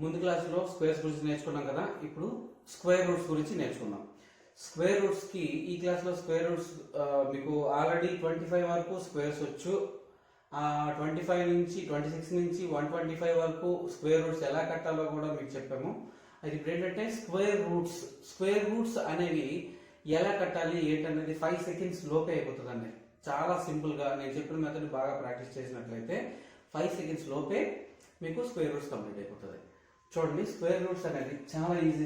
ముందు క్లాస్లో స్క్వేర్స్ గురించి నేర్చుకున్నాం కదా. ఇప్పుడు స్క్వేర్ రూట్స్ గురించి నేర్చుకున్నాం. స్క్వేర్ రూట్స్కి ఈ క్లాస్లో స్క్వేర్ రూట్స్ మీకు ఆల్రెడీ 25 వరకు స్క్వేర్స్ వచ్చు. 25 నుంచి 26 నుంచి 125 వరకు స్క్వేర్ రూట్స్ ఎలా కట్టాలో కూడా మీకు చెప్పాము. అది ఇప్పుడు ఏంటంటే స్క్వేర్ రూట్స్ అనేవి ఎలా కట్టాలి ఏంటనేది 5 సెకండ్స్ లోపే అయిపోతుందండి. చాలా సింపుల్గా నేను చెప్పిన మెథడ్ బాగా ప్రాక్టీస్ చేసినట్లయితే 5 సెకండ్స్ లోపే మీకు స్క్వేర్ రూట్స్ కంప్లీట్ అయిపోతుంది. చూడండి, స్క్వేర్ రూట్స్ అనేది చాలా ఈజీ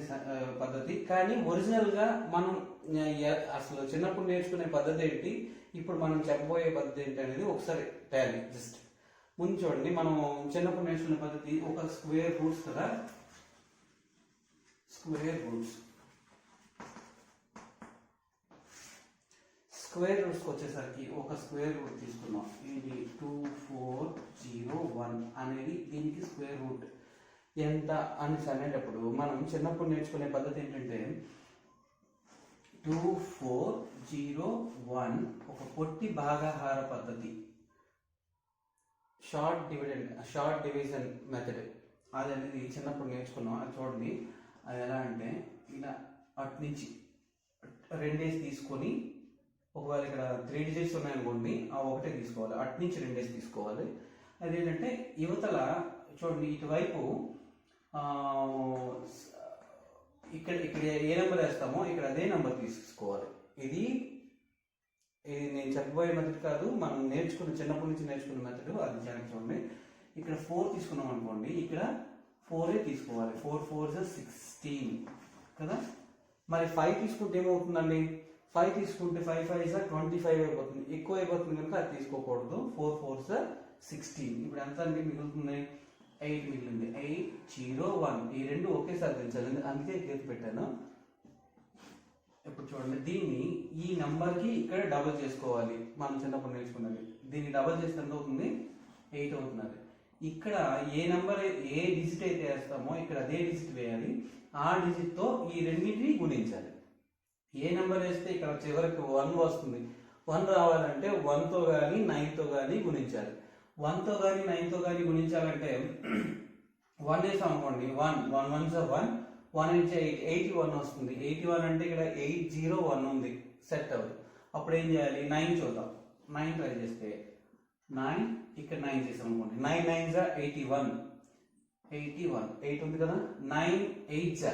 పద్ధతి, కానీ ఒరిజినల్గా మనం అసలు చిన్నప్పుడు నేర్చుకునే పద్ధతి ఏంటి, ఇప్పుడు మనం చెప్పబోయే పద్ధతి ఏంటి అనేది ఒకసారి టాలీ జస్ట్ ముందు చూడండి. మనం చిన్నప్పుడు నేర్చుకునే పద్ధతి ఒక స్క్వేర్ రూట్స్ కదా, స్క్వేర్ రూట్స్కి వచ్చేసరికి ఒక స్క్వేర్ రూట్ తీసుకున్నాం. ఇది 2 4 0 1 అనేది దీనికి స్క్వేర్ రూట్ ఎంత అని అనేటప్పుడు మనం చిన్నప్పుడు నేర్చుకునే పద్ధతి ఏంటంటే 2 4 0 1 ఒక పొట్టి భాగాహార పద్ధతి, షార్ట్ డివిజన్ మెథడ్ అది అనేది చిన్నప్పుడు నేర్చుకున్నాం. అది చూడండి, అది ఎలా అంటే ఇలా అటు నుంచి 2 తీసుకొని, ఒకవేళ ఇక్కడ 3 డిజిట్స్ ఉన్నాయనుకోండి, ఆ ఒకటే తీసుకోవాలి, అటు నుంచి 2 తీసుకోవాలి. అదేంటంటే యువతల చూడండి ఇటువైపు ఇక్కడ ఏ నెంబర్ వేస్తామో ఇక్కడ అదే నెంబర్ తీసుకోవాలి. ఇది నేను చెప్పబోయే మెథడ్ కాదు, మనం చిన్నప్పటి నుంచి నేర్చుకున్న మెథడ్. అది చూడండి, ఇక్కడ 4 తీసుకున్నాం అనుకోండి, ఇక్కడ 4 తీసుకోవాలి. 4 4 16 కదా. మరి 5 తీసుకుంటే ఏమవుతుందండి, 5 తీసుకుంటే 5 5 25 అయిపోతుంది, ఎక్కువ అయిపోతుంది కనుక అది తీసుకోకూడదు. 4 4 16. ఇప్పుడు ఎంత అండి మిగులుతుంది, 8 మిగిలింది. 8 0 1 ఈ రెండు ఒకేసారి తెచ్చాలి, అందుకే గీత పెట్టాను. ఇప్పుడు చూడండి, దీన్ని ఈ నంబర్కి ఇక్కడ డబుల్ చేసుకోవాలి. మనం చిన్నప్పుడు నేర్చుకున్నది దీన్ని డబుల్ చేస్తే ఎంత అవుతుంది, 8 అవుతున్నది. ఇక్కడ ఏ డిజిట్ అయితే వేస్తామో ఇక్కడ అదే డిజిట్ వేయాలి. ఆ డిజిట్తో ఈ రెండింటిని గుణించాలి. ఏ నెంబర్ వేస్తే ఇక్కడ చివరికి 1 వస్తుంది. 1 రావాలంటే 1తో కానీ 9తో కానీ గుణించాలి. 1తో కానీ 9తో కానీ గుణించాలంటే 1 వేసాం అనుకోండి, 1 1 1 1 1 నుంచి 8 81 వస్తుంది. 81 అంటే ఇక్కడ 801 ఉంది, సెట్ అవ్వదు. అప్పుడు ఏం చేయాలి, 9 చూద్దాం. 9 ట్రై చేస్తే 9, ఇక్కడ 9 చేసాం అనుకోండి, 9 9 81 8 ఉంది కదా. 9 8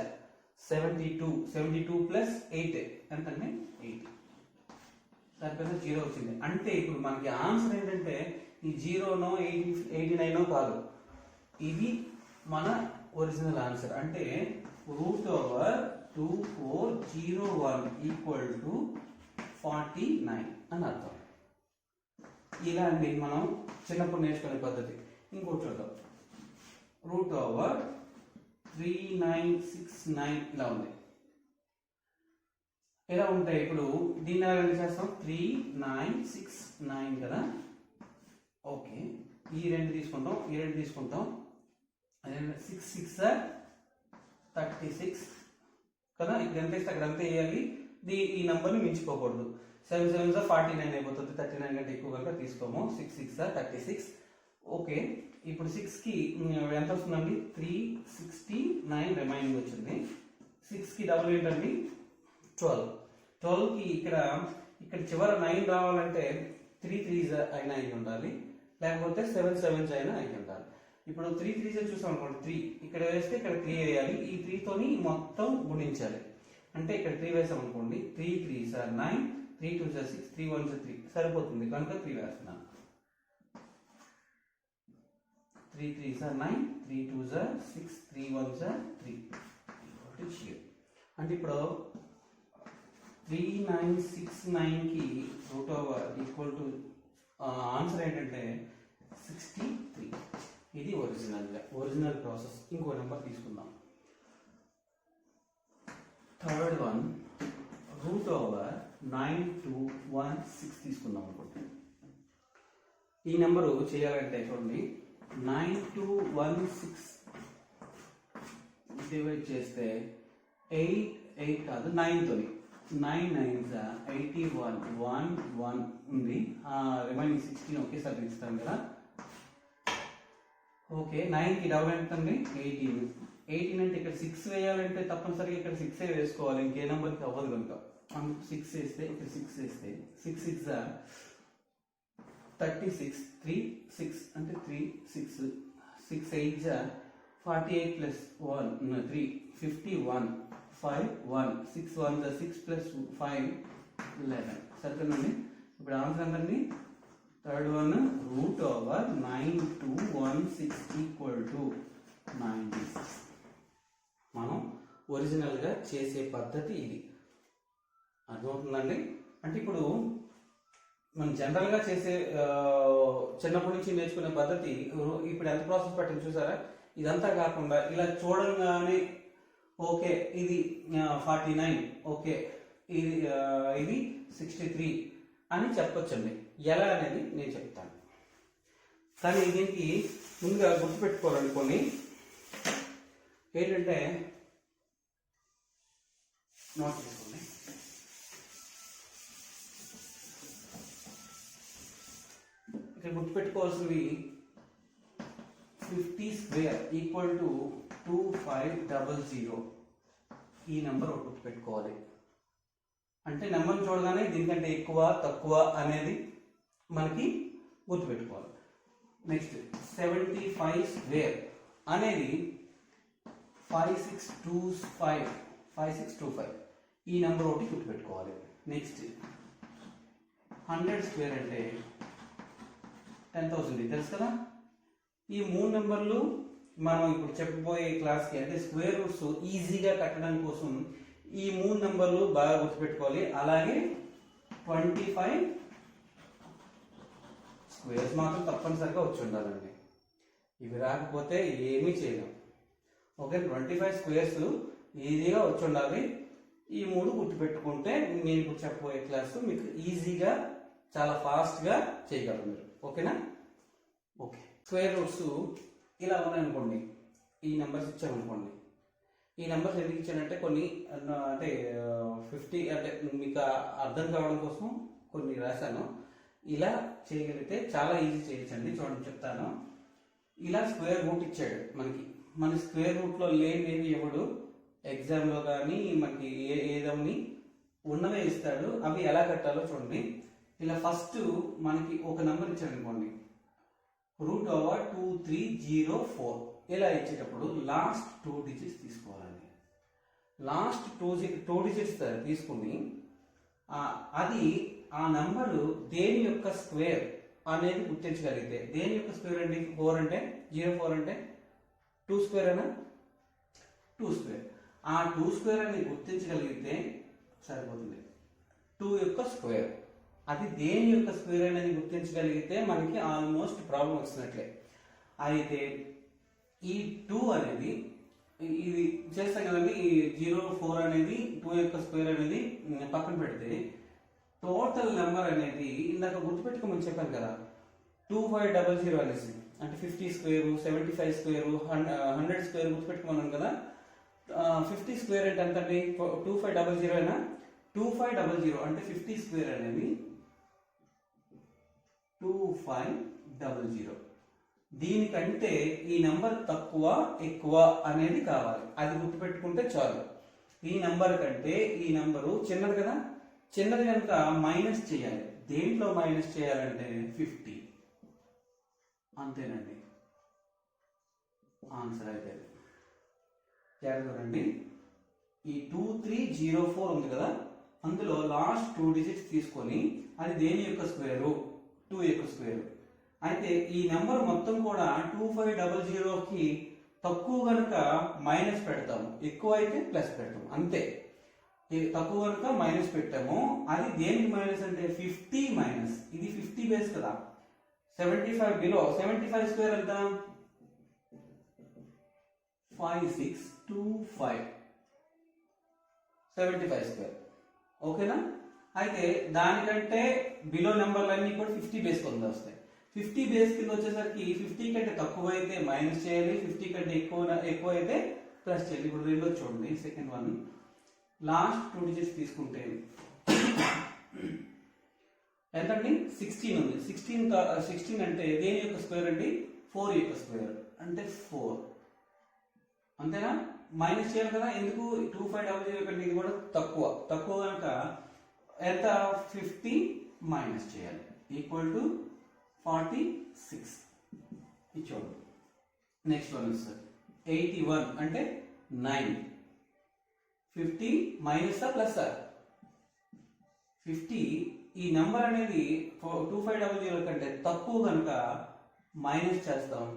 72 72 ప్లస్ 8 ఎంతండి, 8. దానిపైన 0 వచ్చింది. అంటే ఇప్పుడు మనకి ఆన్సర్ ఏంటంటే ఈ 0నో 89నో కాదు, ఇది మన ఒరిజినల్ ఆన్సర్. అంటే √2401 ఈక్వల్ టు 49 అని అర్థం. ఇలా అండి మనం చిన్నప్పుడు నేర్చుకునే పద్ధతి. ఇంకోటి చూద్దాం, √3969 ఇలా ఉంది. ఎలా ఉంటాయి ఇప్పుడు దీన్ని ఎలా చేస్తాం, 3969 కదా. ఓకే, ఈ రెండు తీసుకుంటాం. అదే 6 6 36 కదా. ఇక్కడ ఎంత ఇస్తే అక్కడ ఎంత వేయాలి, ఈ నెంబర్ని మించిపోకూడదు. 7 7 49 అయిపోతుంది, 39 కంటే ఎక్కువ కనుక తీసుకోము. 6 6 36. ఓకే, ఇప్పుడు 6కి ఎంత వస్తుందండి, 369 రిమైనింగ్ వచ్చింది. 6కి డబుల్ ఏంటండి, 12. 12కి ఇక్కడ చివర 9 రావాలంటే 3 3s అయినా అయి ఉండాలి, లేకపోతే 7 7s అయినా అయి ఉండాలి. ఇప్పుడు 3 3s చూసాం అనుకోండి, 3 ఇక్కడ వేస్తే ఇక్కడ 3 వేయాలి. ఈ 3తోని మొత్తం గుణించాలి. అంటే ఇక్కడ 3 వేసాం అనుకోండి, 3 3s 9, 3 2s 6, 3 1s 3 సరిపోతుంది కనుక 3 వేస్తున్నాను. 3 3s 9, 3 2s 6, 3 1s 3. అంటే ఇప్పుడు 3969కి √ఈక్వల్ టు ఆన్సర్ ఏంటంటే 63. ఇది ఒరిజినల్ ప్రాసెస్. ఇంకో నెంబర్ తీసుకుందాం. థర్డ్ వన్ √9216 తీసుకుందాం అనుకోండి. ఈ నెంబరు చేయాలంటే చూడండి, 9216 డివైడ్ చేస్తే 8 కాదు 9తోని 9 9s 81 1 1 ఉంది. రిమైనింగ్ 16 ఒకేసారి ఇస్తాం కదా. ఓకే 9కి డబుల్ ఎంత అండి 18 అంటే ఇక్కడ 6 వేయాలంటే తప్పనిసరిగా ఇక్కడ 6 వేసుకోవాలి, ఇంకే నెంబర్కి అవ్వదు కనుక. 6 వేస్తే ఇక్కడ 6 వేస్తే 6 6 36 3 6 అంటే 3 6 6 8 48 ప్లస్ 1 3 51 5 1 6 1 6 ప్లస్ 5 11 సరిపోయిందండి. ఇప్పుడు ఆన్సర్ ఎంతండి? Third one √9 equal to 96. మనం ఒరిజినల్గా చేసే పద్ధతి ఇది, అర్థమవుతుందండి. అంటే ఇప్పుడు మనం జనరల్గా చేసే చిన్నప్పటి నుంచి నేర్చుకునే పద్ధతి ఇప్పుడు ఎంత ప్రాసెస్ పట్టింది చూసారా. ఇదంతా కాకుండా ఇలా చూడంగానే ఓకే ఇది 49, ఓకే ఇది 63 అని చెప్పొచ్చండి. ఎలా అనేది నేను చెప్తాను, కానీ దీనికి ముందుగా గుర్తుపెట్టుకోవాలండి కొన్ని ఏంటంటే నోట్ చేసుకోండి. ఇక్కడ గుర్తుపెట్టుకోవాల్సినవి 50 స్క్వేర్ ఈక్వల్ టు 2500. ఈ నెంబర్ ఒకటి గుర్తుపెట్టుకోవాలి. అంటే నెంబర్ చూడగానే దీనికంటే ఎక్కువ తక్కువ అనేది మనకి గుర్తుపెట్టుకోవాలి. నెక్స్ట్ 75 స్క్వేర్ అనేది 5625 ఈ నెంబర్ ఒకటి గుర్తుపెట్టుకోవాలి. నెక్స్ట్ 100 స్క్వేర్ అంటే 10,000 తెలుసు కదా. ఈ మూడు నెంబర్లు మనం ఇప్పుడు చెప్పబోయే క్లాస్కి అంటే స్క్వేర్ రూట్స్ ఈజీగా కట్టడం కోసం ఈ మూడు నెంబర్లు బాగా గుర్తుపెట్టుకోవాలి. అలాగే 25 స్క్వేర్స్ మాత్రం తప్పనిసరిగా వచ్చి ఉండాలండి. ఇవి రాకపోతే ఏమీ చేయలేం. ఓకే 25 స్క్వేర్స్ ఈజీగా వచ్చి ఉండాలి. ఈ మూడు గుర్తుపెట్టుకుంటే నేను ఇప్పుడు చెప్పబోయే క్లాసు మీకు ఈజీగా చాలా ఫాస్ట్గా చేయగలరు మీరు. ఓకేనా? ఓకే స్క్వేర్ రూట్స్ ఇలా ఉన్నాయనుకోండి, ఈ నెంబర్స్ ఇచ్చామనుకోండి. ఈ నెంబర్స్ ఎందుకు ఇచ్చానంటే కొన్ని అంటే 50 అంటే మీకు అర్థం కావడం కోసం కొన్ని రాశాను. ఇలా చేయగలిగితే చాలా ఈజీ చేయొచ్చండి. చూడండి చెప్తాను. ఇలా స్క్వేర్ రూట్ ఇచ్చాడు మనకి. మన స్క్వేర్ రూట్లో లేనివి ఎవడు ఎగ్జామ్లో కానీ మనకి ఏదోని ఉన్నవే ఇస్తాడు. అవి ఎలా కట్టాలో చూడండి. ఇలా ఫస్ట్ మనకి ఒక నెంబర్ ఇచ్చాడు అనుకోండి, √2304. ఇలా ఇచ్చేటప్పుడు లాస్ట్ 2 డిజిట్స్ తీసుకోవాలండి. లాస్ట్ 2 డిజిట్స్ తీసుకుని అది ఆ నంబరు దేని యొక్క స్క్వేర్ అనేది గుర్తించగలిగితే, దేని యొక్క స్క్వేర్ అండి 4 అంటే 04 అంటే 2 స్క్వేర్ అనా 2 స్క్వేర్. ఆ 2 స్క్వేర్ అని గుర్తించగలిగితే సరిపోతుంది. 2 యొక్క స్క్వేర్ అది దేని యొక్క స్క్వేర్ అనేది గుర్తించగలిగితే మనకి ఆల్మోస్ట్ ప్రాబ్లం వచ్చినట్లే. అయితే ఈ 2 అనేది ఇది చేస్తాం కదండి. ఈ 04 అనేది 2 యొక్క స్క్వేర్ అనేది పక్కన పెడితే టోటల్ నెంబర్ అనేది ఇందాక గుర్తుపెట్టుకోమని చెప్పాను కదా 2500 అనేసి. అంటే 50 స్క్వేర్ 75 స్క్వేర్ 100 స్క్వేర్ గుర్తుపెట్టుకున్నాను కదా. 50 స్క్వేర్ అంటే ఎంత అండి 2500 అయినా 2500 అంటే 50 స్క్వేర్ అనేది 2500. దీనికంటే ఈ నెంబర్ తక్కువ ఎక్కువ అనేది కావాలి. అది గుర్తుపెట్టుకుంటే చాలు. ఈ నెంబర్ కంటే ఈ నెంబరు చిన్నది కదా, చిన్నది కనుక మైనస్ చేయాలి. దేంట్లో మైనస్ చేయాలంటే 50. అంతేనండి ఆన్సర్ అయితే. జాగ్రత్తగా ఈ 2304 ఉంది కదా, అందులో లాస్ట్ 2 డిజిట్స్ తీసుకొని అది దేని యొక్క స్క్వేరు 2 యొక్క స్క్వేరు. అయితే ఈ నెంబర్ మొత్తం కూడా 2500కి తక్కువ కనుక మైనస్ పెడతాము, ఎక్కువ అయితే ప్లస్ పెడతాము. అంతే. తక్కువ కనుక మైనస్ పెట్టాము. అది దేనికి మైనస్ అంటే 50 మైనస్ ఇది 50 బేస్ కదా. 75 బిలో 75 స్క్వేర్ ఎంత 5625 75 స్క్వేర్. ఓకేనా? అయితే దానికంటే బిలో నెంబర్లన్నీ కూడా 50 బేస్ కింద వస్తాయి. 50 బేస్ కింద వచ్చేసరికి 50 కంటే తక్కువ అయితే మైనస్ చేయాలి, 50 కంటే ఎక్కువ అయితే ప్లస్ చేయాలి. ఇప్పుడు రెండో చూడండి, సెకండ్ వన్ లాస్ట్ 2 డిజిట్స్ తీసుకుంటే ఎంతండి 16 ఉంది. 16 అంటే దేని యొక్క స్క్వేర్ అండి 4 యొక్క స్క్వేర్. అంటే 4 అంతేనా. మైనస్ చేయాలి కదా, ఎందుకు 2500 కంటే ఇది కూడా తక్కువ కనుక ఎంత 50 మైనస్ చేయాలి ఈక్వల్ టు 46 ఇచ్చోడు. నెక్స్ట్ వన్ సార్ 81 అంటే 9. 50 మైనస్ ప్లస్ 50 ఈ నెంబర్ అనేది 2500 కంటే తక్కువ కనుక మైనస్ చేస్తాం.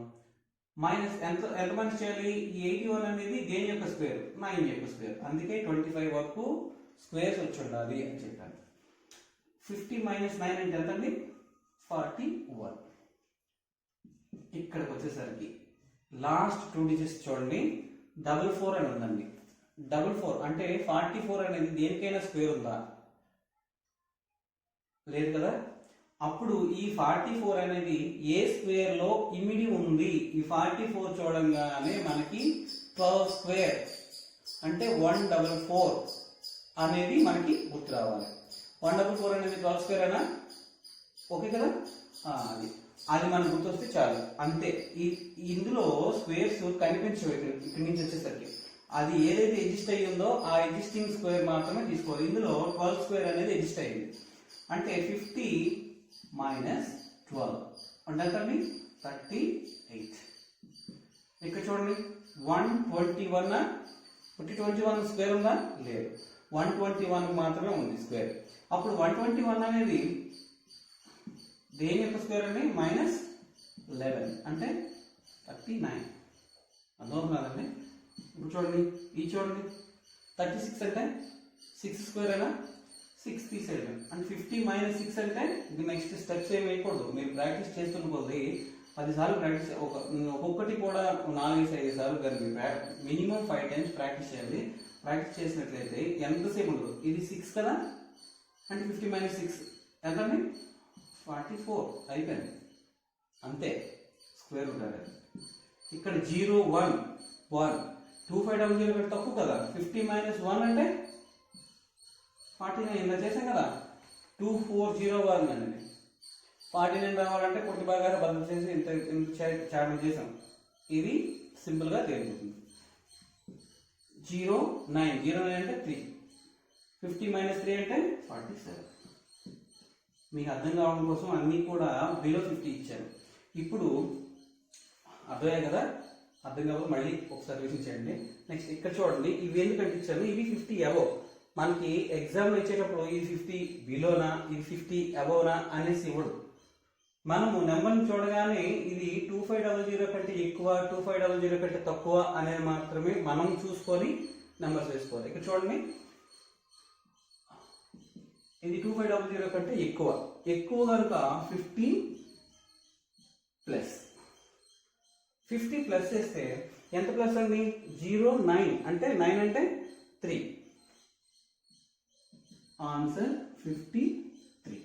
మైనస్ ఎంత మైనస్ చేయాలి, ఈ 81 అనేది దేని యొక్క స్క్వేర్, 9 యొక్క స్క్వేర్, అందుకే 25 వరకు స్క్వేర్స్ వచ్చి ఉండాలి అని చెప్పాను. 50 మైనస్ 9 అంటే ఎంత అండి, 41. ఇక్కడికి వచ్చేసరికి లాస్ట్ 2 డిజిట్స్ చూడండి, 44 అని ఉందండి. 44 అంటే 44 అనేది దేనికైనా స్క్వేర్ ఉందా, లేదు కదా. అప్పుడు ఈ 44 అనేది ఏ స్క్వేర్ లో ఇమిడి ఉంది. ఈ 44 చూడంగానే మనకి 12 స్క్వేర్ అంటే 144 అనేది మనకి గుర్తు రావాలి. 144 అనేది 12 స్క్వేర్ అయినా ఓకే కదా. అది మనకు గుర్తొస్తే చాలు, అంతే. ఇందులో స్క్వేర్స్ కనిపించవు ఇక్కడి నుంచి వచ్చేసరికి. అది ఏదైతే ఎగ్జిస్ట్ అయ్యి ఉందో ఆ ఎగ్జిస్టింగ్ స్క్వేర్ మాత్రమే తీసుకోవాలి. ఇందులో 12 స్క్వేర్ అనేది ఎగ్జిస్ట్ అయ్యింది అంటే 50 మైనస్ 12 అంటే 38. ఇక్కడ చూడండి 121 స్క్వేర్ ఉందా, లేదు. 121 మాత్రమే ఉంది స్క్వేర్. అప్పుడు 121 అనేది దేని యొక్క స్క్వేర్ అండి, మైనస్ 11 అంటే 39. అర్థమవుతుందండి. ఇప్పుడు చూడండి చూడండి 36 అంటే 6 స్క్వేర్ అయినా 6 తీసేయడం అంటే 50 మైనస్ 6 అంటే ఇది నెక్స్ట్ స్టెప్స్ ఏమి వేయకూడదు. మీరు ప్రాక్టీస్ చేస్తున్న కొద్ది 10 సార్లు ప్రాక్టీస్, ఒక్కొక్కటి కూడా 4-5 సార్లు కానీ మినిమం 5 టైమ్స్ ప్రాక్టీస్ చేయాలి. ప్రాక్టీస్ చేసినట్లయితే ఎంతసేపు ఉండదు. ఇది 6 కదా అంటే 50 మైనస్ 6 ఎంత అండి, 44 అయిపోయింది, అంతే. స్క్వేర్ ఉంటుంది. ఇక్కడ 0 1 1 2500 కంటే తక్కువ కదా. 50 మైనస్ 1 అంటే 49 ఇలా చేసాం కదా. 2401 అండి. 49 రావాలంటే కొద్ది బాగా బదులు చేసి ఇంత చాటు చేసాం. ఇది సింపుల్ గా తేలిపోతుంది. 09 అంటే 3. 50 మైనస్ 3 అంటే 47. మీకు అర్థం కావడం కోసం అన్నీ కూడా బిలో 50 ఇచ్చాను. ఇప్పుడు అర్థమయ్యాయి కదా. అర్థం కావాలి మళ్ళీ ఒకసారి వివరించండి. నెక్స్ట్ ఇక్కడ చూడండి, ఇవి ఎందుకంటే ఇచ్చాను, ఇవి 50 అబోవ్. మనకి ఎగ్జామ్ ఇచ్చేటప్పుడు ఇది 50 బిలోనా, ఇది 50 అబోవ్నా అనేసి ఇవ్వడు. మనము నెంబర్ని చూడగానే ఇది 2500 కంటే ఎక్కువ, 2500 కంటే తక్కువ అనేది మాత్రమే మనం చూసుకొని నెంబర్స్ వేసుకోవాలి. ఇక్కడ చూడండి, ఇది 2500 కంటే ఎక్కువ కనుక 50 ప్లస్ 50 ప్లస్ చేస్తే ఎంత ప్లస్ అండి, 09 అంటే 9 అంటే 3. ఆన్సర్ 53.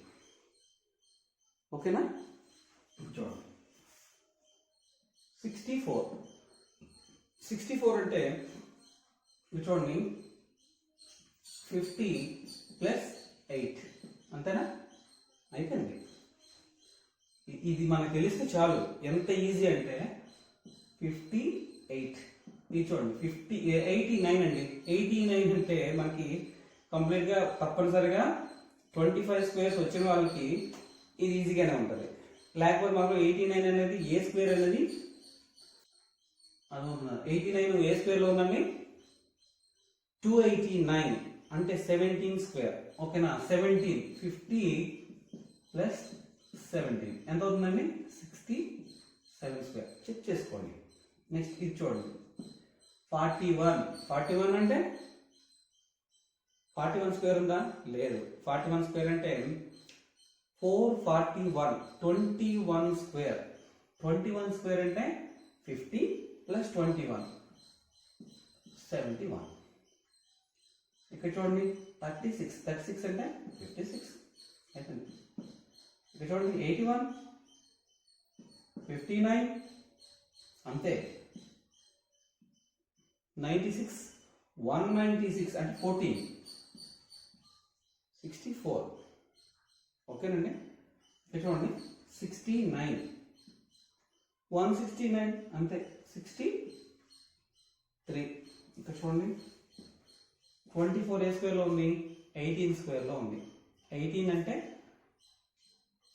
ఓకేనా. చూడండి 64 అంటే చూడండి 50 ప్లస్ 8 అంతేనా, అయిపోయింది. ఇది మనకు తెలిస్తే చాలు, ఎంత ఈజీ అంటే 58. ఇది చూడండి 89 అండి. 89 అంటే మనకి కంప్లీట్ గా తప్పనిసరిగా 25 స్క్వేర్స్ వచ్చిన వాళ్ళకి ఇది ఈజీగానే ఉంటుంది. లేకపోతే మనకు 89 అనేది ఏ స్క్వేర్ అనేది, అది 89 ఏ స్క్వేర్ లో ఉందండి, 289 అంటే 17 స్క్వేర్. ఓకేనా. 17 50 ప్లస్ 17 ఎంత అవుతుందండి, 67 స్క్వేర్. చెక్ చేసుకోండి. నెక్స్ట్ ఇది చూడండి 41 అంటే 41 స్క్వేర్ ఉందా, లేదు. 41 స్క్వేర్ అంటే 441 21 స్క్వేర్. 21 స్క్వేర్ అంటే 50 ప్లస్ 21 71. ఇక్కడ చూడండి 36 అంటే 56 అయిపోయింది. ఇక్కడ చూడండి 81 59 అంతే. 96 196 అంటే 14 64. ఓకేనండి. ఇక్కడ చూడండి 69 169 అంతే 63. ఇక్కడ చూడండి 24 ఏ స్క్వేర్లో ఉంది, 18 స్క్వేర్లో ఉంది. 18 అంటే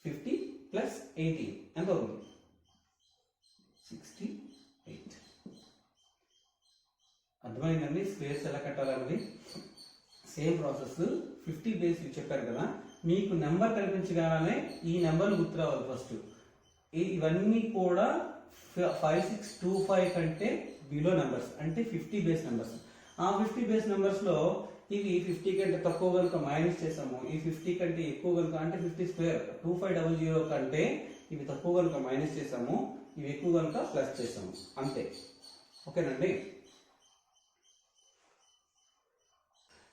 50 ప్లస్ 18 ఎంత అవుతుంది, 68. అర్థమైందండి స్క్వేర్స్ ఎలా కట్టాలన్నది. సేమ్ ప్రాసెస్ 50 బేస్ చెప్పారు కదా, మీకు నెంబర్ కనిపించగానే ఈ నెంబర్ గుర్తు రావాలి ఫస్ట్. ఇవన్నీ కూడా 5625 కంటే బిలో నెంబర్స్, అంటే 50 బేస్ నెంబర్స్. ఆ 50 బేస్ నెంబర్స్ లో ఇవి 50 కంటే తక్కువ కనుక మైనస్ చేసాము, ఈ 50 కంటే ఎక్కువ కనుక అంటే 50 స్క్వేర్ 2500 కంటే ఇవి తక్కువ కనుక మైనస్ చేసాము, ఇవి ఎక్కువ కనుక ప్లస్ చేసాము, అంతే. ఓకేనండి.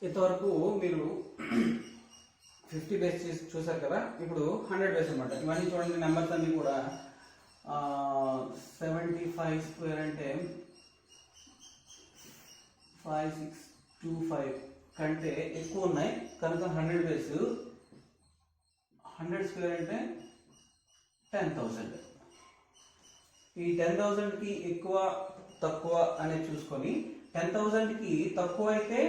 ఇంతవరకు మీరు 50 బేస్ చూసారు కదా. ఇప్పుడు 100 బేస్ అనమాట. ఇవన్నీ చూడండి నెంబర్స్ అన్ని కూడా 75 స్క్వేర్ అంటే 5625 కంటే ఎక్కువ ఉన్నాయి కనుక 100 బేస్. 100 స్క్వేర్ అంటే 10,000. ఈ 10,000కి ఎక్కువ తక్కువ అనేది చూసుకొని 10,000కి తక్కువ అయితే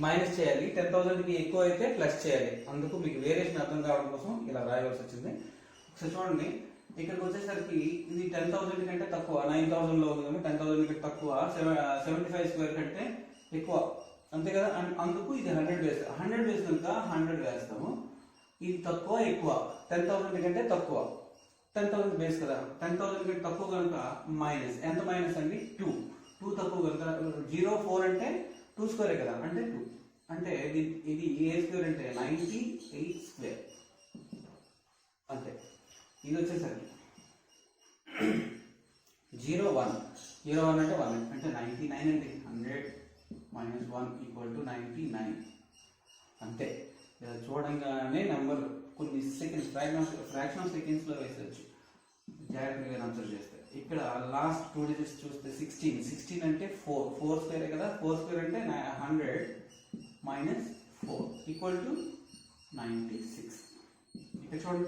మైనస్ చేయాలి, 10,000కి ఎక్కువ అయితే ప్లస్ చేయాలి. అందుకు మీకు వేరియేషన్ అర్థం కావడం కోసం ఇలా రాయవలసి వచ్చింది. ఒకసారి చూడండి, ఇక్కడికి వచ్చేసరికి ఇది 10,000 కంటే తక్కువ 9,000లో ఉంది కానీ 10,000 కంటే తక్కువ 75 స్క్వేర్ కంటే ఎక్కువ, అంతే కదా. అందుకు ఇది 100 బేస్. 100 బేస్ కనుక 100 వేస్తాము. ఇది తక్కువ ఎక్కువ 10,000 కంటే తక్కువ, 10,000 బేస్ కదా, 10,000 కంటే తక్కువ కనుక మైనస్. ఎంత మైనస్ అండి, 2 తక్కువ కనుక 04 అంటే 2 స్క్వేరే కదా, అంటే 2 అంటే ఇది ఏ స్క్వేర్ అంటే 98 స్క్వేర్, అంతే. ఇది వచ్చేసరికి 01 అంటే 1 అంటే 99 అండి. 100 - 1 = 99, అంతే. ఇలా చూడంగానే నెంబర్ కొన్ని సెకండ్స్ ఫ్రాక్షన్ ఆఫ్ సెకండ్స్లో వేసేయచ్చు జాగ్రత్తగా అబ్జర్వ్ చేస్తే. ఇక్కడ లాస్ట్ 2 డిజిట్స్ చూస్తే 16 అంటే 4 స్క్వేరే కదా, 4 స్క్వేర్ అంటే 100 - 4 = 96. ఇక్కడ చూడండి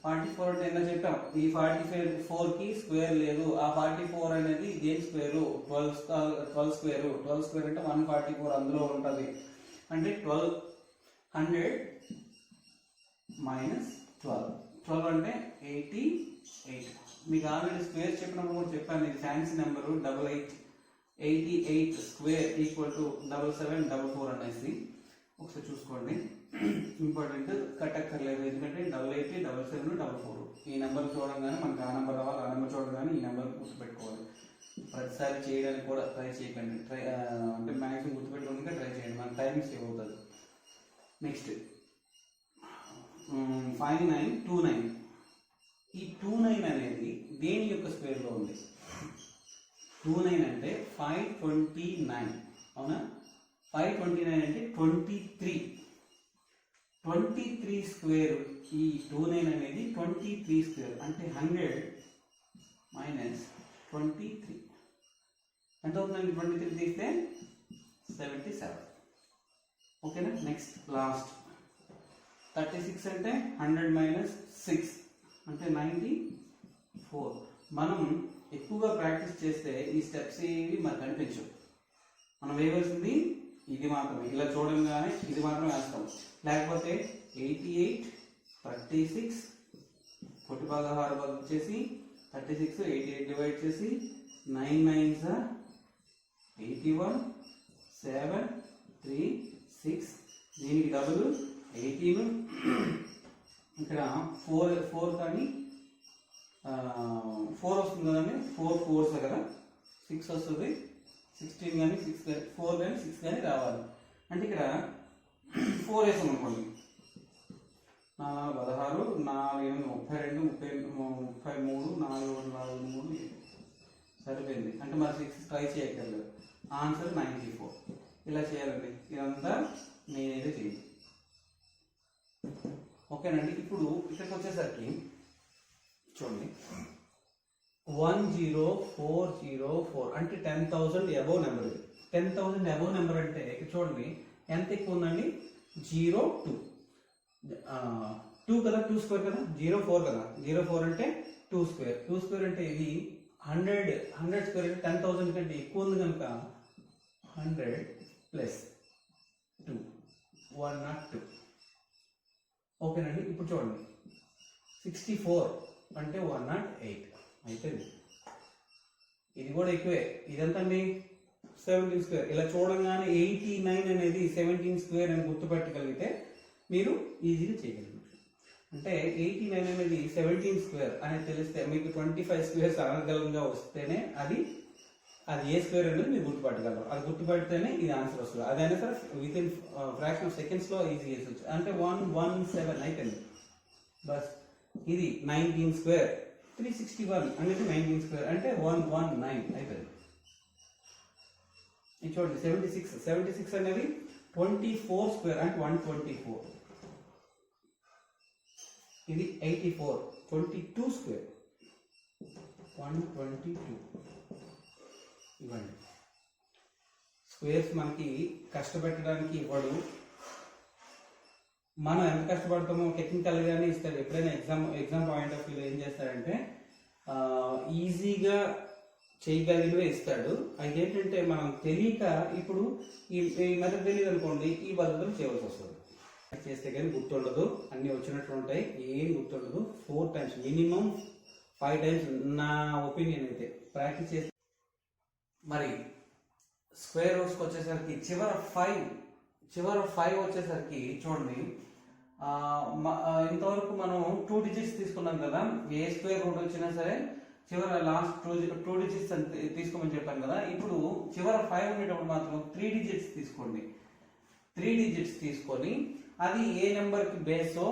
44 అంటే ఎంత చెప్పాం, ఈ 44కి స్క్వేర్ లేదు. ఆ 44 అనేది దేని స్క్వేరు, 12 స్క్వేర్. 12 స్క్వేర్ అంటే 144 అందులో ఉంటుంది, అంటే 100 - 12 అంటే 88. మీకు ఆల్రెడీ స్క్వేర్ చెప్పినప్పుడు కూడా చెప్పాను, ఇది ఫ్యాన్సీ నెంబరు 88 స్క్వేర్ = 7744 అనేసి. ఒకసారి చూసుకోండి, ఇంపార్టెంట్ కట్టక్కర్లేదు, ఎందుకంటే 88, 77, 44 ఈ నెంబర్ చూడంగానే మనకు ఆ నెంబర్ రావాలి, ఆ నెంబర్ చూడగానే ఈ నెంబర్ గుర్తుపెట్టుకోవాలి. ప్రతిసారి చేయడానికి కూడా ట్రై చేయకండి, అంటే మ్యాక్సిమం గుర్తుపెట్టుకోవడానికి ట్రై చేయండి, మన టైం సేవ్ అవుతుంది. నెక్స్ట్ 5929. ఈ 29 అనేది దేని యొక్క స్క్వేర్లో ఉంది, 29 అంటే 529, అవునా. 529 అంటే 23 స్క్వేర్. ఈ 29 అనేది 23 స్క్వేర్ అంటే 100 - 23 ఎంత అవుతుందండి, 23 తీస్తే 77. ఓకేనా. నెక్స్ట్ లాస్ట్ 36 అంటే 100 - 6 అంటే 94. మనం ఎక్కువగా ప్రాక్టీస్ చేస్తే ఈ స్టెప్స్ ఏవి మనకు కనిపించవు. మనం వేయవలసింది ఇది మాత్రమే, ఇలా చూడంగానే ఇది మాత్రమే వేస్తాం. లేకపోతే 88, 36 పొట్టి భాగా హారం వచ్చేసి 36, 88 డివైడ్ చేసి 9 - 9 = 81, 7, 3, 6 దీనికి డబుల్ 18. ఇక్కడ 4 కానీ 4 వస్తుంది కదండి, 4 4s కదా, 6 వస్తుంది. 16 కానీ 6 కానీ 4 కానీ 6 కానీ రావాలి. అంటే ఇక్కడ 4 వేసాం అనుకోండి, 4 16, 4 32, 33, 4 43 సరిపోయింది. అంటే మరి 6 ట్రై చేయక్కర్లేదు, ఆన్సర్ 94. ఇలా చేయాలండి, ఇదంతా నేనైతే చేయండి. ఓకేనండి. ఇప్పుడు ఇక్కడికి వచ్చేసరికి చూడండి 10404 అంటే 10,000 అబోవ్ నెంబర్. ఇది 10,000 అబోవ్ నెంబర్ అంటే ఇక్కడ చూడండి ఎంత ఎక్కువ ఉందండి, 02 కదా, 2 స్క్వేర్ కదా, 04 కదా. 04 అంటే 2 స్క్వేర్. 2 స్క్వేర్ అంటే ఇది 100 స్క్వేర్ అంటే 10,000 కంటే ఎక్కువ ఉంది కనుక 100 ప్లస్ 2 102. ఓకేనండి. ఇప్పుడు చూడండి 64 అంటే 108 అయిపోయింది. ఇది కూడా ఎక్కువే. ఇదంతా 17 స్క్వేర్. ఇలా చూడంగానే 89 అనేది 17 స్క్వేర్ అని గుర్తుపెట్టగలిగితే మీరు ఈజీగా చేయగలరు. అంటే 89 అనేది 17 స్క్వేర్ అనేది తెలిస్తే మీకు 25 స్క్వేర్స్ అనర్గళంగా వస్తేనే అది ఏ స్క్వేర్ అనేది మీరు గుర్తుపట్టగలరు. అది గుర్తుపెడితేనే ఇది ఆన్సర్ వస్తుంది. అదైనా సరే విత్ ఇన్ ఫ్రాక్షన్ ఆఫ్ సెకండ్స్లో ఈజీ చేసొచ్చు. అంటే 117 అయిపోయింది బస్. ఇది 19 స్క్వేర్ 361 అనేది 19 స్క్వేర్ అంటే 119 అయిపోయింది. ఇది చూడండి 76 అనేది 24 స్క్వేర్ అంటే 124. ఇది 84 22 స్క్వేర్ 122. ఇవ్వండి స్క్వేర్స్ మనకి కష్టపెట్టడానికి ఇవ్వడు. మనం ఎంత కష్టపడతామో టెక్నికల్గానే ఇస్తాడు. ఎప్పుడైనా ఎగ్జామ్ పాయింట్ ఆఫ్ వ్యూలో ఏం చేస్తాడంటే ఈజీగా చేయగలిగినవే ఇస్తాడు. అదేంటంటే మనం తెలియక ఇప్పుడు ఈ మెథడ్ తెలియదు అనుకోండి, ఈ పద్ధతులు చేయవలసి వస్తుంది. చేస్తే కానీ గుర్తుండదు, అన్నీ వచ్చినట్లు ఉంటాయి, ఏం గుర్తుండదు. 4 టైమ్స్ మినిమం 5 టైమ్స్ నా ఒపీనియన్ అయితే ప్రాక్టీస్ చేస్తే. మరి స్క్వేర్ రూట్స్కి వచ్చేసరికి చివర 5 వచ్చేసరికి చూడండి ఇంతవరకు మనం 2 డిజిట్స్ తీసుకున్నాం కదా. ఏ స్క్వేర్ రూట్ వచ్చినా సరే చివర లాస్ట్ 2 డిజిట్స్ తీసుకోమని చెప్పాను కదా. ఇప్పుడు చివర 5 ఉండేటప్పుడు మాత్రం 3 డిజిట్స్ తీసుకోండి. 3 డిజిట్స్ తీసుకొని అది ఏ నెంబర్కి బేసో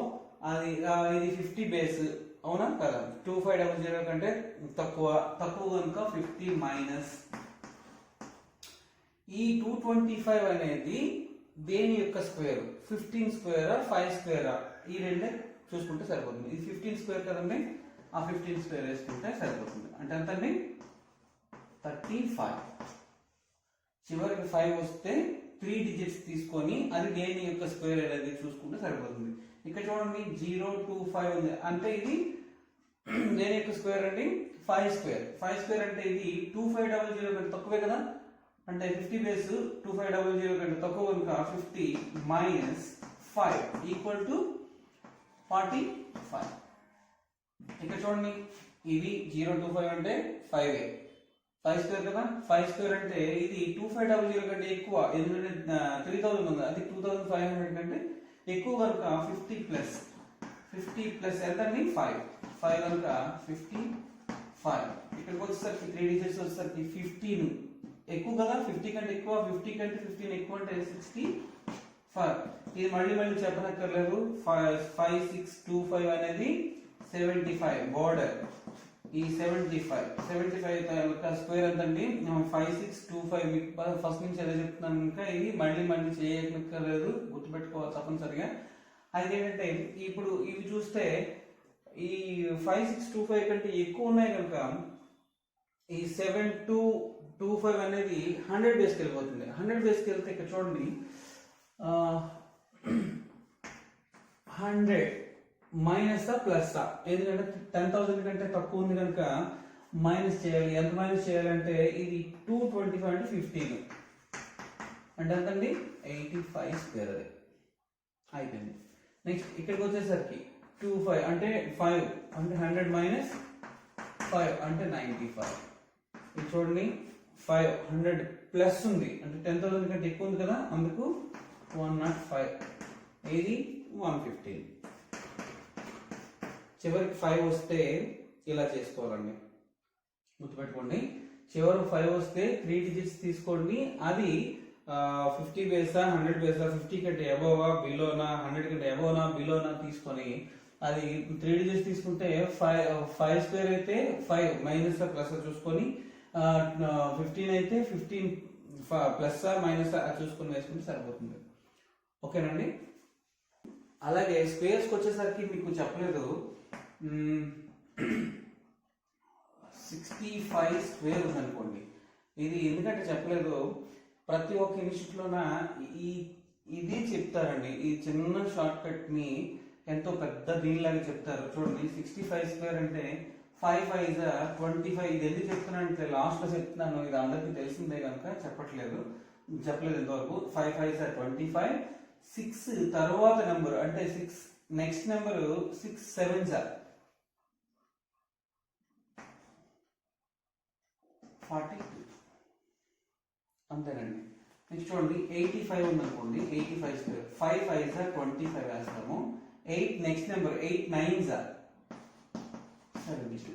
అది ఇది 50 బేస్ అవునా కదా. 2500 కంటే తక్కువ కనుక 50 మైనస్ ఈ 225 అనేది దేని యొక్క స్క్వేర్, 15 స్క్వేరా 5 స్క్వేరా ఈ రెండే చూసుకుంటే సరిపోతుంది. ఇది 15 స్క్వేర్ కదండి, ఆ 15 స్క్వేర్ వేసుకుంటే సరిపోతుంది. అంటే ఎంతండి 35. చివరికి 5 వస్తే 3 డిజిట్స్ తీసుకొని అది దేని యొక్క స్క్వేర్ అనేది చూసుకుంటే సరిపోతుంది. ఇక్కడ చూడండి 025 ఉంది అంటే ఇది దేని యొక్క స్క్వేర్ అండి 5 స్క్వేర్. 5 స్క్వేర్ అంటే ఇది 2500 కంటే తక్కువే కదా. అంటే 50 బేస్ 2500 కంటే తక్కువ కనుక 50 మైనస్ 5 ఈక్వల్ టు 45. ఇక్కడ చూడండి ఇది 025 అంటే 5 స్క్వేర్ కదా. 5 స్క్వేర్ అంటే ఇది 2500 కంటే ఎక్కువ, ఎందుకంటే 3000 ఉంది, అది 2500 కంటే ఎక్కువ కనుక 50 ప్లస్ ఎంత అండి 5 కనుక 55. ఇక్కడికి వచ్చేసరికి 3 డిజిట్స్ వచ్చేసరికి 15 ఎక్కువ కదా, 50 కంటే ఎక్కువ, 50 కంటే 15 ఎక్కువ అంటే 65. ఇది మళ్ళీ చెప్పనక్కర్లేదు. 5625 అనేది 75 బోర్డర్. ఈ 75 యొక్క స్క్వేర్ ఎంతండి 5625. ఫస్ట్ నుంచి ఎలా చెప్తున్నాను ఇంకా ఇది మళ్ళీ చేయక్కర్లేదు, గుర్తుపెట్టుకోవాలి తప్పనిసరిగా. అదేంటంటే ఇప్పుడు ఇవి చూస్తే ఈ 5625 కంటే ఎక్కువ ఉన్నాయి కనుక ఈ 7225 అనేది 100 బేస్కి వెళ్ళిపోతుంది. 100 బేస్కి వెళ్తే ఇక్కడ చూడండి 100 మైనస్ ప్లస్, ఎందుకంటే 10,000 కంటే తక్కువ ఉంది కనుక మైనస్ చేయాలి. ఎంత మైనస్ చేయాలంటే ఇది 225 అంటే 15 అంటే ఎంతండి 85 స్క్వేర్. అది అయిపోయింది. నెక్స్ట్ ఇక్కడికి వచ్చేసరికి 25 అంటే 5 అంటే 100 మైనస్ 5 అంటే 95. ఇది చూడండి 500 ప్లస్ ఉంది అంటే 10,000 కంటే ఎక్కువ ఉంది కదా, అందుకు 105. ఇది 115. చివరికి 5 వస్తే ఇలా చేసుకోవాలండి, గుర్తుపెట్టుకోండి. చివరికి 5 వస్తే 3 డిజిట్స్ తీసుకోండి. అది 50 బేసా 100 బేసా, 50 కంటే అబోవా బిలోనా, 100 కంటే అబోనా బిలోనా తీసుకొని అది 3 డిజిట్స్ తీసుకుంటే 5 స్క్వేర్ అయితే 5 మైనస్ ప్లస్ చూసుకొని 15 అయితే 15 ప్లస్ మైనస్ చూసుకొని వేసుకుంటే సరిపోతుంది. ఓకేనండి. అలాగే స్క్వేర్స్కి వచ్చేసరికి మీకు చెప్పలేదు 65 స్క్వేర్ ఉందనుకోండి. ఇది ఎందుకంటే చెప్పలేదు, ప్రతి ఒక్క ఇన్స్టిట్యూట్లోన ఇది చెప్తారండి. ఈ చిన్న షార్ట్ కట్ ని ఎంతో పెద్ద దీనిలాగా చెప్తారు. చూడండి 65 స్క్వేర్ అంటే 5 5 25. ఇది ఎందుకు చెప్తున్నానంటే లాస్ట్ లో చెప్తున్నాను, ఇది అందరికీ తెలిసిందే కనుక చెప్పట్లేదు, చెప్పలేదు ఇంతవరకు. 5 5 25. 6 తర్వాత నెంబర్ అంటే 6 నెక్స్ట్ నెంబర్ 6 7 42. అంతేనండి. నెక్స్ట్ చూడండి 85 ఉందనుకోండి, 85 స్క్వేర్. 5 5 25 వేస్తాము. 8 నెక్స్ట్ నెంబర్ 8 9 72.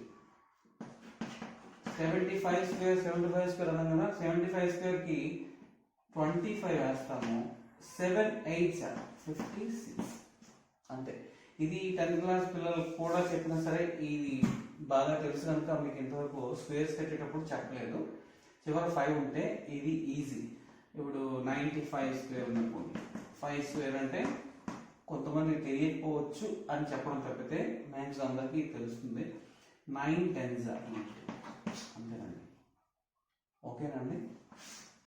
75 స్క్వేర్ 75 స్క్వేర్ అన్నాం కదా, 75 స్క్వేర్ కి 25 వేస్తాము. 7 8 56. అంతే. ఇది 10th క్లాస్ పిల్లలు కూడా చెప్పినా సరే ఇది బాగా తెలుసు కనుక మీకు ఇంతవరకు స్క్వేర్స్ పెట్టేటప్పుడు చెప్పలేదు. చివరి 5 ఉంటే ఇది ఈజీ. ఇప్పుడు 95 స్క్వేర్ ఉందనుకోండి, 5 స్క్వేర్ అంటే కొంతమంది తెలియకపోవచ్చు అని చెప్పడం తప్పితే మ్యాథ్స్ అందరికీ తెలుస్తుంది. 9 10 అంతేనండి. ఓకేనండి.